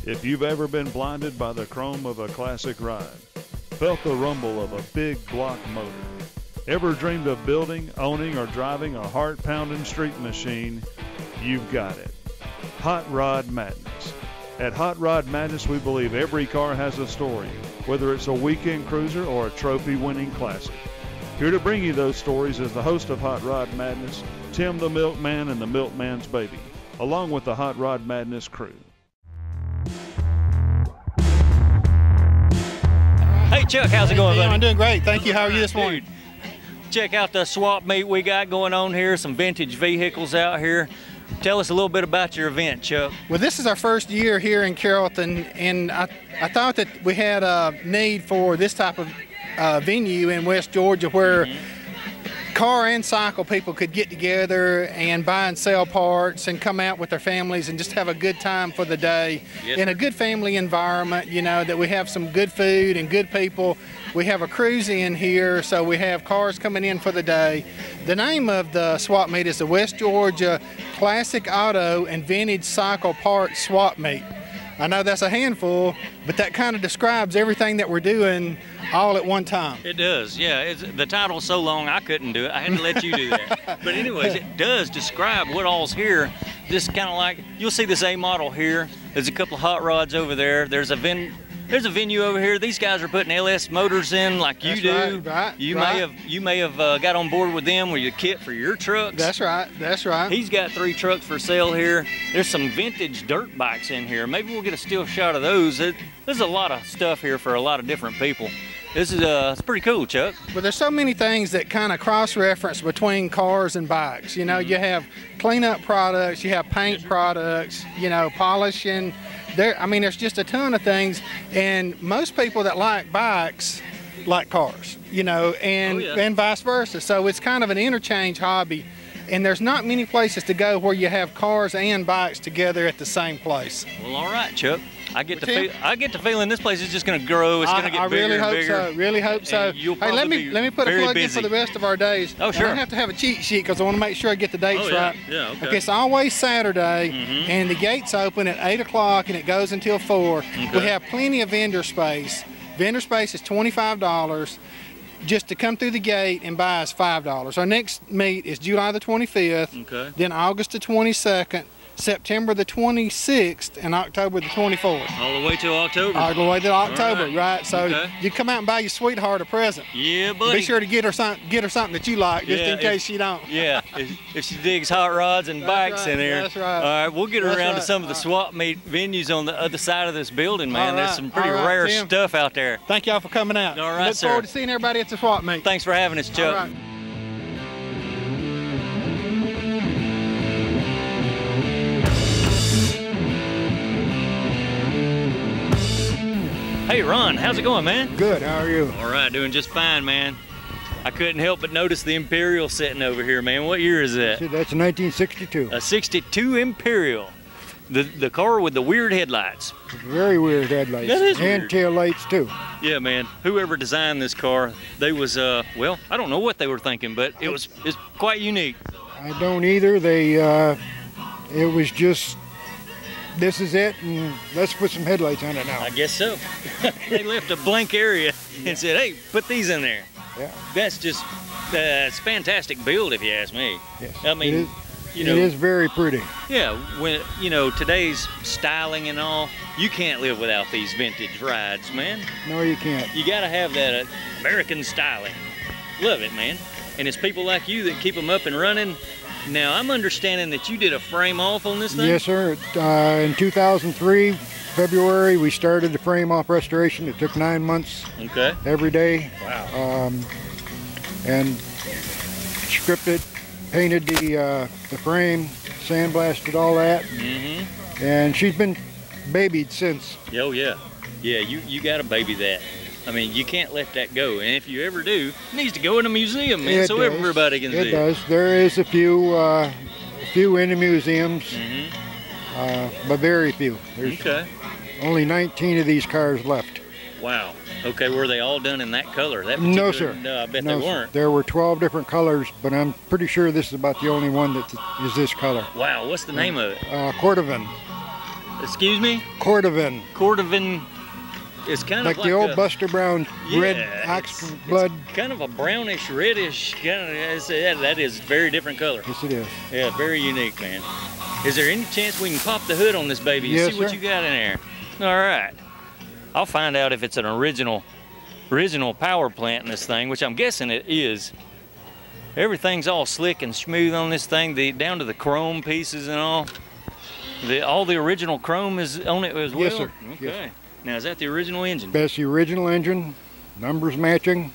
If you've ever been blinded by the chrome of a classic ride, felt the rumble of a big block motor, ever dreamed of building, owning, or driving a heart-pounding street machine, you've got it. Hot Rod Madness. At Hot Rod Madness, we believe every car has a story, whether it's a weekend cruiser or a trophy-winning classic. Here to bring you those stories is the host of Hot Rod Madness, Tim the Milkman and the Milkman's Baby, along with the Hot Rod Madness crew. Hey Chuck, how's it going, buddy? I'm doing great. Thank you. How are you this morning? Check out the swap meet we got going on here, some vintage vehicles out here. Tell us a little bit about your event, Chuck. Well, this is our first year here in Carrollton, and I thought that we had a need for this type of venue in West Georgia where car and cycle people could get together and buy and sell parts and come out with their families and just have a good time for the day in a good family environment, you know, that we have some good food and good people. We have a cruise in here, so we have cars coming in for the day. The name of the swap meet is the West Georgia Classic Auto and Vintage Cycle Parts Swap Meet. I know that's a handful, but that kind of describes everything that we're doing all at one time. It does, yeah. The title's so long I couldn't do it. I had to let you do that. But anyways, it does describe what all's here. Just kind of like, you'll see this A model here. There's a couple of hot rods over there. There's a venue over here. These guys are putting LS motors in like you do. Right. You may have got on board with them with your kit for your trucks. That's right. That's right. He's got 3 trucks for sale here. There's some vintage dirt bikes in here. Maybe we'll get a still shot of those. There's a lot of stuff here for a lot of different people. This is it's pretty cool, Chuck. But there's so many things that kind of cross-reference between cars and bikes. You know, you have cleanup products, you have paint products, you know, polishing. I mean, there's just a ton of things, and most people that like bikes like cars, you know, and vice versa. So it's kind of an interchange hobby, and there's not many places to go where you have cars and bikes together at the same place. Well, all right, Chuck. I get the feeling this place is just going to grow. It's going to get bigger and bigger. I really hope so. Hey, let me put a plug in for the rest of our days. Oh, sure. I have to have a cheat sheet because I want to make sure I get the dates right. Yeah, okay. Okay, it's always Saturday, and the gates open at 8 o'clock, and it goes until 4. Okay. We have plenty of vendor space. Vendor space is $25. Just to come through the gate and buy is $5. Our next meet is July the 25th, then August the 22nd, September the 26th, and October the 24th. All the way till October. All the way to October, right? So okay. You come out and buy your sweetheart a present. Yeah, buddy. Be sure to get her something that you like, just in case she don't. Yeah, if she digs hot rods and bikes in there. That's right. All right, we'll get her around to some of the swap meet venues on the other side of this building, man. There's some pretty rare stuff out there. Thank y'all for coming out. All right, Look forward to seeing everybody at the swap meet. Thanks for having us, Chuck. All right. Hey Ron, how's it going, man? Good, how are you? All right, doing just fine, man. I couldn't help but notice the Imperial sitting over here, man. What year is that? That's a 1962. A 62 Imperial. The car with the weird headlights. Very weird headlights. That is weird. And tail lights too. Yeah, man. Whoever designed this car, they was, well, I don't know what they were thinking, but it's quite unique. I don't either. It was just, this is it, and let's put some headlights on it now. I guess so. They left a blank area and said, hey, put these in there. Yeah. That's just, it's a fantastic build if you ask me. Yes. I mean, it is very pretty. Yeah, when, you know, today's styling and all, you can't live without these vintage rides, man. No, you can't. You gotta have that American styling. Love it, man. And it's people like you that keep them up and running. Now, I'm understanding that you did a frame off on this thing? Yes, sir. In 2003, February, we started the frame off restoration. It took 9 months. Okay. Every day. Wow. And stripped it, painted the frame, sandblasted all that. And she's been babied since. Oh, yeah. Yeah, you got to baby that. I mean, you can't let that go. And if you ever do, it needs to go in a museum, man, so everybody can see it. It does. There is a few in the museums, but very few. There's only 19 of these cars left. Wow. Okay, were they all done in that color? No, sir. No, I bet they weren't. There were 12 different colors, but I'm pretty sure this is about the only one that is this color. Wow, what's the name of it? Cordovan. Excuse me? Cordovan. Cordovan is kind like of the old Buster Brown red ox blood. It's kind of a brownish, reddish kind of. That is a very different color. Yes, it is. Yeah, very unique, man. Is there any chance we can pop the hood on this baby and see what you got in there? All right. I'll find out if it's an original power plant in this thing, which I'm guessing it is. Everything's all slick and smooth on this thing, down to the chrome pieces and all. All the original chrome is on it as well? Yes, sir. Okay. Yes. Now, is that the original engine? That's the original engine, numbers matching.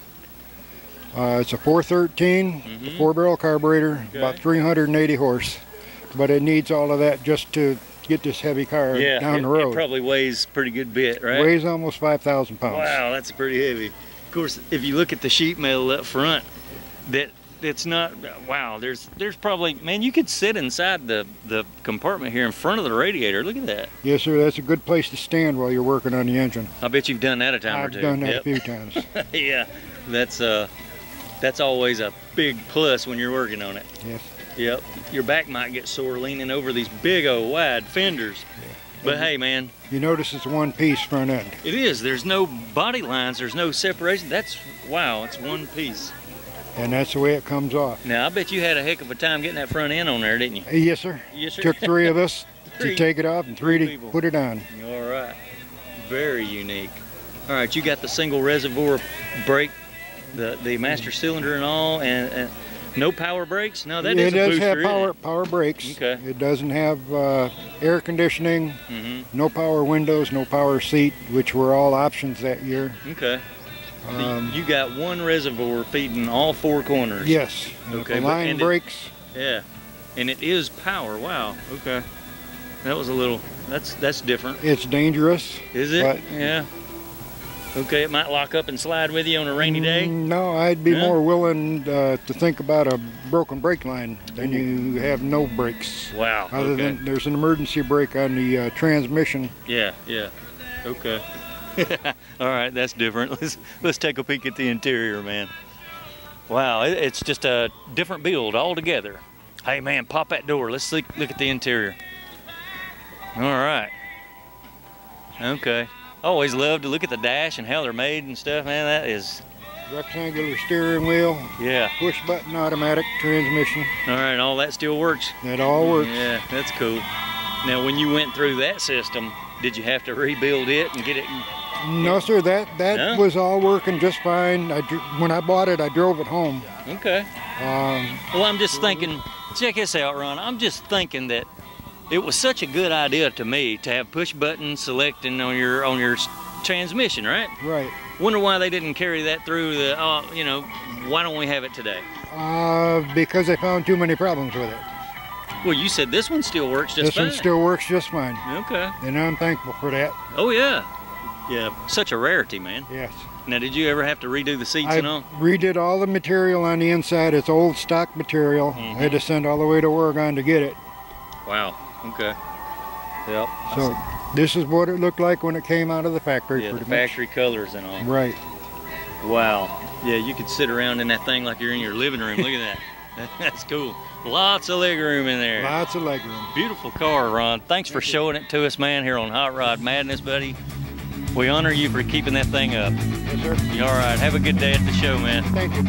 It's a 413, four-barrel carburetor, about 380 horse. But it needs all of that just to get this heavy car down the road. It probably weighs a pretty good bit, right? Weighs almost 5,000 pounds. Wow, that's pretty heavy. Of course, if you look at the sheet metal up front, it's not, wow, there's probably, man, you could sit inside the compartment here in front of the radiator. Look at that. Yes, sir, that's a good place to stand while you're working on the engine. I bet you've done that a time or two. I've done that a few times. Yeah, that's always a big plus when you're working on it. Yes. Yep, your back might get sore leaning over these big old wide fenders. Yeah. But hey, man. You notice it's one piece front end. It is. There's no body lines. There's no separation. Wow, it's one piece. And that's the way it comes off. Now, I bet you had a heck of a time getting that front end on there, didn't you? Yes, sir. Yes, sir. Took three of us to take it off and three to put it on. All right. Very unique. All right, you got the single reservoir brake, the master cylinder and all, and no power brakes? No, that is a booster. It does have power brakes. Okay. It doesn't have air conditioning, no power windows, no power seat, which were all options that year. Okay. You got one reservoir feeding all four corners. Yes. Okay. Line brakes. Yeah. And it is power. Wow. Okay. That was a little. That's different. It's dangerous. Is it? Yeah. Okay, it might lock up and slide with you on a rainy day? No, I'd be more willing to think about a broken brake line than you have no brakes. Wow. Other than there's an emergency brake on the transmission. Yeah, yeah. Okay. All right, that's different. Let's take a peek at the interior, man. Wow, it's just a different build altogether. Hey, man, pop that door. Let's look at the interior. All right. Okay. I always love to look at the dash and how they're made and stuff, man. That is rectangular steering wheel. Yeah. Push button automatic transmission. All right, all that still works. That all works. Yeah, that's cool. Now, when you went through that system, did you have to rebuild it and get it? No, sir. That was all working just fine. When I bought it, I drove it home. Okay. Well, I'm just thinking. Check this out, Ron. I'm just thinking that it was such a good idea to me to have push button selecting on your transmission, right? Right. Wonder why they didn't carry that through the, why don't we have it today? Because they found too many problems with it. Well, you said this one still works just fine. This one still works just fine. Okay. And I'm thankful for that. Oh, yeah. Yeah, such a rarity, man. Yes. Now, did you ever have to redo the seats and all? I redid all the material on the inside. It's old stock material. I had to send all the way to Oregon to get it. Wow. Okay. Yep. So this is what it looked like when it came out of the factory. Yeah, the factory colors and all. Right. Wow. Yeah, you could sit around in that thing like you're in your living room. Look at that. That's cool. Lots of leg room in there. Lots of leg room. Beautiful car, Ron. Thanks for showing it to us, man, here on Hot Rod Madness, buddy. We honor you for keeping that thing up. Yes, sir. All right. Have a good day at the show, man. Thank you.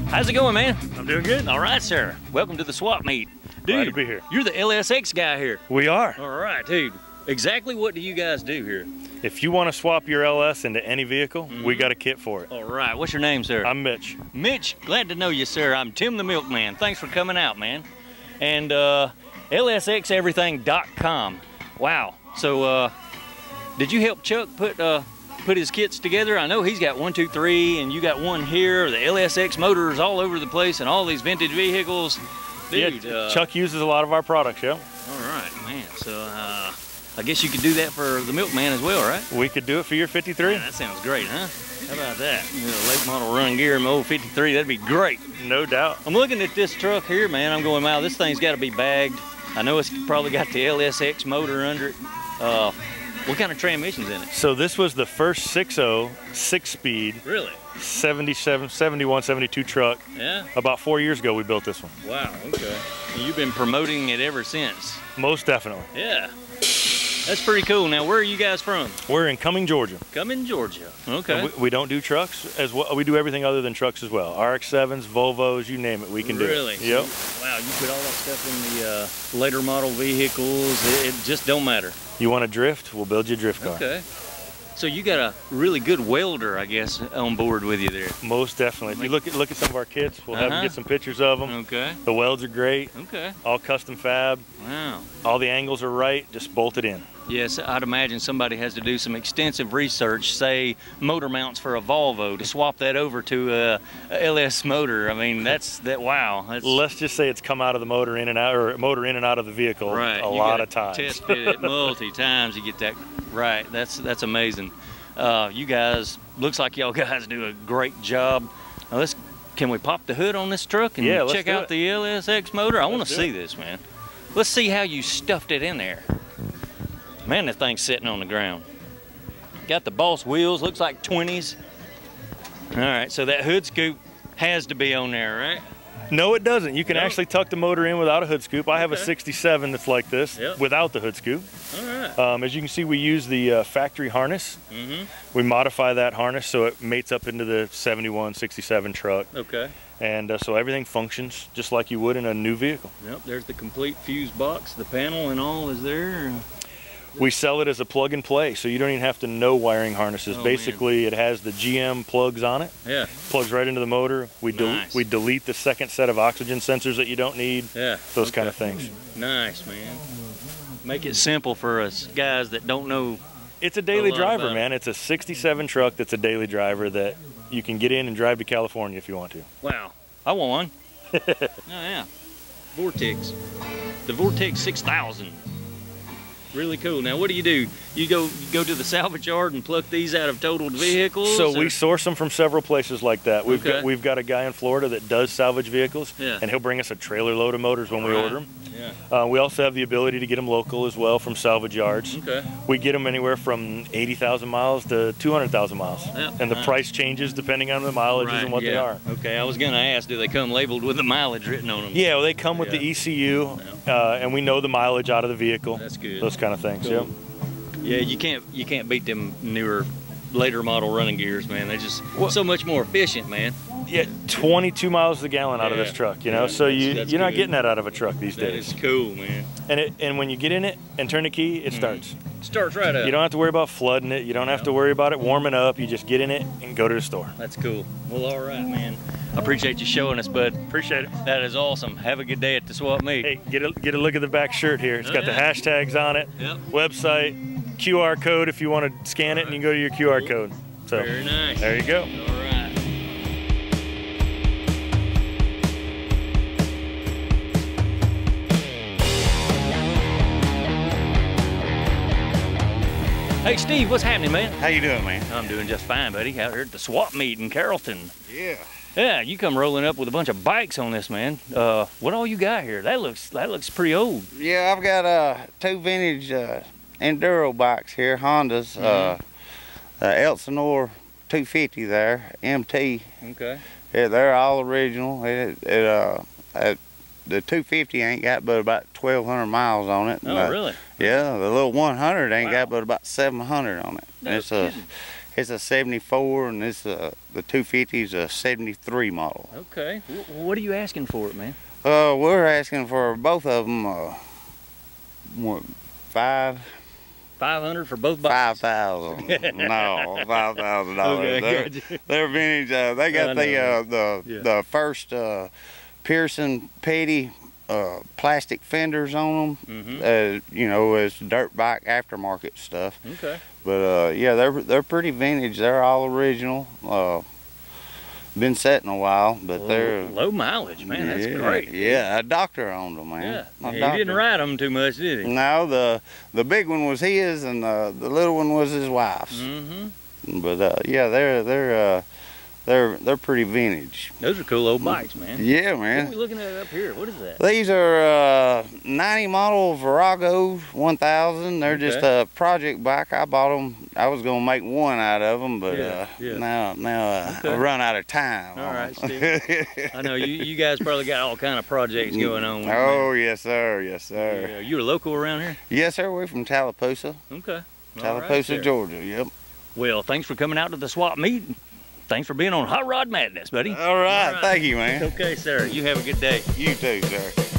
How's it going, man? I'm doing good. All right, sir. Welcome to the swap meet. Dude, glad to be here. You're the LSX guy here. We are. All right, dude. Exactly what do you guys do here? If you want to swap your LS into any vehicle, we got a kit for it. All right. What's your name, sir? I'm Mitch. Mitch, glad to know you, sir. I'm Tim the Milkman. Thanks for coming out, man. And LSXeverything.com. Wow. So, did you help Chuck put his kits together? I know he's got 1, 2, 3, and you got one here. The LSX motors all over the place and all these vintage vehicles. Dude, yeah, Chuck uses a lot of our products, yeah. All right, man. So, I guess you could do that for the Milkman as well, right? We could do it for your 53. Man, that sounds great, huh? How about that? Late model run gear in my old 53, that'd be great. No doubt. I'm looking at this truck here, man. I'm going, wow, this thing's got to be bagged. I know it's probably got the LSX motor under it. What kind of transmission's in it? So this was the first 6.0 6-speed. Really? 71, 72 truck. Yeah. About 4 years ago, we built this one. Wow. Okay. And you've been promoting it ever since. Most definitely. Yeah. That's pretty cool. Now, where are you guys from? We're in Cumming, Georgia. Cumming, Georgia. Okay. We don't do trucks as well. We do everything other than trucks as well. RX-7s, Volvos, you name it, we can do it. Really? Yep. Wow, you put all that stuff in the later model vehicles. It just don't matter. You want to drift? We'll build you a drift car. Okay. So you got a really good welder, I guess, on board with you there. Most definitely. If you look at some of our kits, we'll have them get some pictures of them. Okay. The welds are great. Okay. All custom fab. Wow. All the angles are right. Just bolt it in. Yes, I'd imagine somebody has to do some extensive research, say motor mounts for a Volvo, to swap that over to a LS motor. I mean, wow. Let's just say it's come out of the motor in and out, or motor in and out of the vehicle right. a lot of times. Test fit it multi times to get that right. That's amazing. You guys, looks like y'all guys do a great job. Now can we pop the hood on this truck and check out the LSX motor? I want to see this, man. Let's see how you stuffed it in there. Man, that thing's sitting on the ground. Got the Boss wheels, looks like 20s. All right, so that hood scoop has to be on there, right? No, it doesn't. You can actually tuck the motor in without a hood scoop. I have a 67 that's like this without the hood scoop. All right. As you can see, we use the factory harness. We modify that harness so it mates up into the 71, 67 truck. Okay. And so everything functions just like you would in a new vehicle. Yep, there's the complete fuse box, the panel and all is there. We sell it as a plug and play, so you don't even have to know wiring harnesses. Basically, it has the GM plugs on it. Yeah. Plugs right into the motor. We delete the second set of oxygen sensors that you don't need. Yeah. Those kind of things. Nice, man. Make it simple for us guys that don't know. It's a daily driver, man. It's a 67 truck that's a daily driver that you can get in and drive to California if you want to. Wow. I want one. Oh, yeah. Vortex. The Vortex 6000. Really cool. Now, what do? You go to the salvage yard and pluck these out of totaled vehicles? So we source them from several places like that. We've got a guy in Florida that does salvage vehicles, and he'll bring us a trailer load of motors when we order them. Yeah. We also have the ability to get them local as well from salvage yards. Okay. We get them anywhere from 80,000 miles to 200,000 miles, and the price changes depending on the mileages and what they are. Okay, I was going to ask, do they come labeled with the mileage written on them? Yeah, well, they come with the ECU, and we know the mileage out of the vehicle. That's good. Those kind of things. Cool. Yeah, you can't beat them newer, later model running gears, man. They're just so much more efficient, man. Yeah, 22 miles a gallon out of this truck, you know. So you're not getting that out of a truck these days. That is cool, man. And when you get in it and turn the key, it starts. Starts right up. You don't have to worry about flooding it. You don't have to worry about it warming up. You just get in it and go to the store. That's cool. Well, all right, man. I appreciate you showing us, bud. Appreciate it. That is awesome. Have a good day at the swap meet. Hey, get a look at the back shirt here. It's got the hashtags on it. Yep. Website, QR code if you want to scan it, and you can go to your QR code. So very nice. There you go. All right. Hey Steve, what's happening, man? How you doing, man? I'm doing just fine, buddy. Out here at the swap meet in Carrollton. Yeah. Yeah, you come rolling up with a bunch of bikes on this, man. What all you got here? That looks pretty old. Yeah, I've got two vintage enduro bikes here, Hondas. Elsinore 250 there, MT. Okay. Yeah, they're all original. The 250 ain't got but about 1,200 miles on it. Oh, really? Yeah, the little 100 ain't got but about 700 on it. No, it's a 74, and the 250 is a 73 model. Okay. What are you asking for it, man? We're asking for both of them. $500 for both bikes. $5,000. No, $5,000. Okay, they're vintage. They got the first Pearson Petty plastic fenders on them. You know, it's dirt bike aftermarket stuff. Okay. But yeah, they're pretty vintage. They're all original. Been setting a while, but they're low mileage, man. That's great. Yeah, a doctor owned them, man. Yeah, he didn't ride them too much, did he? No, the big one was his, and the little one was his wife's. But yeah, they're pretty vintage. Those are cool old bikes, man. Yeah, man. What are we looking at up here? What is that? These are 90 model Virago 1000. They're just a project bike. I bought them. I was gonna make one out of them, but now I've run out of time. All right, Steve. I know you guys probably got all kind of projects going on. Oh, yes, sir. Yes, sir. Yeah. You a local around here? Yes, sir. We're from Tallapoosa. Okay. Tallapoosa, Georgia. Yep. Well, thanks for coming out to the swap meet. Thanks for being on Hot Rod Madness, buddy. All right. Thank you, man. Okay, sir. You have a good day. You too, sir.